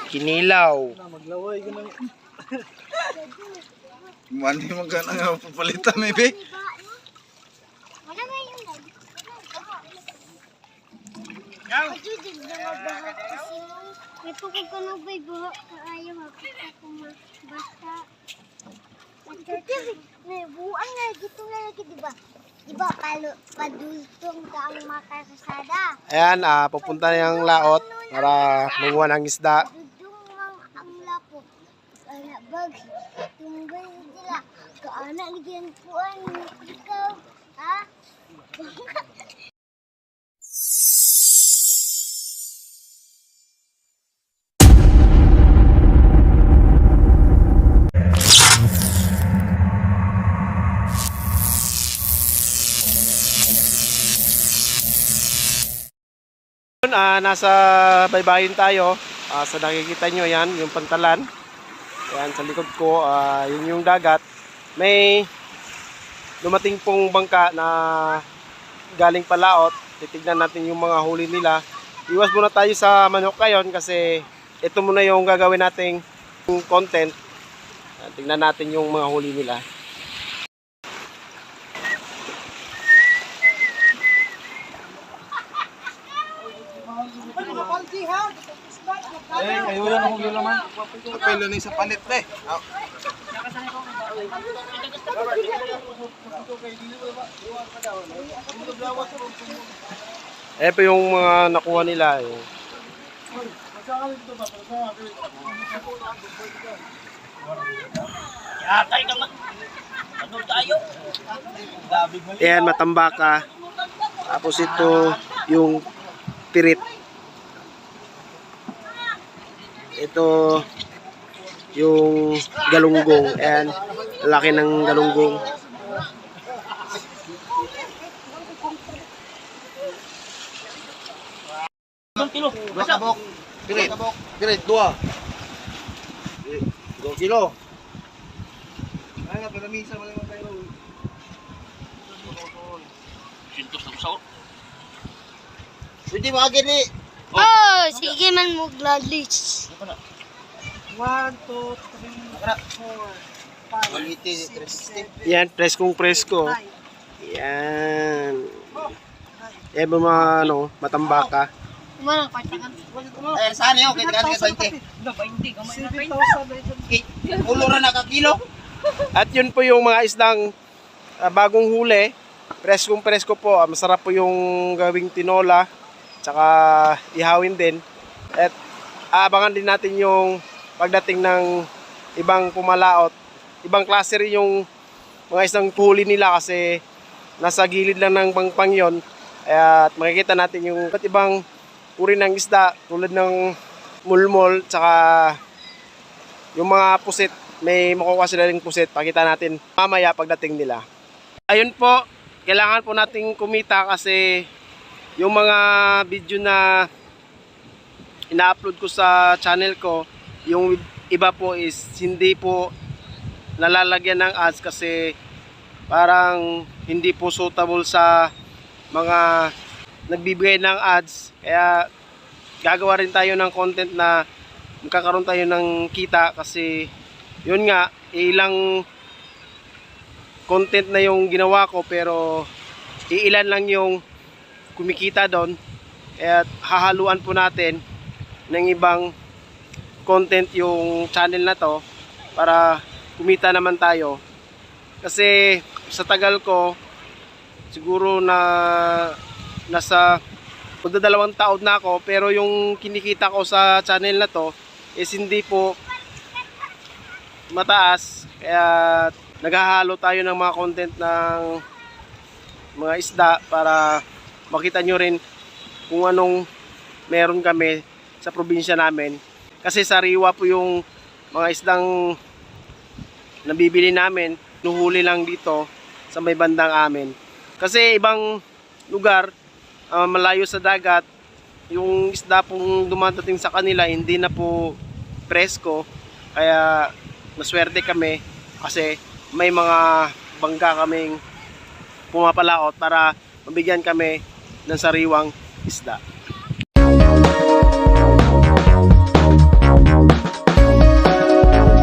Kinilaw. Maglaway ka na. Mani mo ka na papalitan maybe. May pukog ka na ba'y buha ka ayaw makita kung basta. May buwan na, dito na lagi, diba? Diba, padultong ka ang makasasada. Ayan, pupunta na yung laot para manguha ng isda. Dudong ang lapok. Anak bag, tunggay sila. Kaanak ligyan puan, ikaw, ha? Nasa baybayin tayo. Sa nakikita nyo yan, yung pantalan. Ayan, sa likod ko, yun yung dagat. May dumating pong bangka na galing palaot. Titignan natin yung mga huli nila. Iwas muna tayo sa manok ngayon kasi ito muna yung gagawin nating content. Tignan natin yung mga huli nila. Kayo yan akong yun naman. Kapilo na sa palit eh. Po yung mga nakuha nila. Ayan, matambaka. Tapos ito yung pirit. Ito yung galunggong. Ayan, laki ng galunggong. Dua kabok. Pirit. Pirit, 2 kilo. Ay, pinamisa mo lang tayo. Sintos na saot. Pwede mo agad ni. Oh, sige man mo glalis. 1, 2, 3, 4, 5, 6, 7, Yan, preskong presko. Yan. Yan ba mga matambaka. Kumarang partangan. Eh, saan yun? Kita ka 20. 20, kamay na 20. Ulo na nakakilo. At yun po yung mga isdang bagong huli. Preskong presko po. Masarap po yung gawing tinola. Tsaka ihawin din. At aabangan din natin yung pagdating ng ibang pumalaot. Ibang klase rin yung mga isdang huli nila kasi nasa gilid lang ng pangpang yun. At makikita natin yung iba't ibang uri ng isda tulad ng mulmol tsaka yung mga pusit. May makukuha sila ring pusit. Pakita natin mamaya pagdating nila. Ayun po, kailangan po nating kumita kasi yung mga video na ina-upload ko sa channel ko, yung iba po is hindi po nalalagyan ng ads kasi parang hindi po suitable sa mga nagbibigay ng ads. Kaya gagawa rin tayo ng content na magkakaroon tayo ng kita kasi yun nga, ilang content na yung ginawa ko pero iilan lang yung kumikita doon. Kaya hahaluan po natin ng ibang content yung channel na to para kumita naman tayo. Kasi sa tagal ko siguro na nasa magdadalawang taon na ako pero yung kinikita ko sa channel na to is hindi po mataas. Kaya naghahalo tayo ng mga content ng mga isda para makita nyo rin kung anong meron kami sa probinsya namin. Kasi sariwa po yung mga isdang nabibili namin, nuhuli lang dito sa may bandang amin. Kasi ibang lugar, malayo sa dagat, yung isda pong dumadating sa kanila hindi na po presko. Kaya maswerte kami kasi may mga bangka kaming pumapalaot para mabigyan kami ng sariwang isda.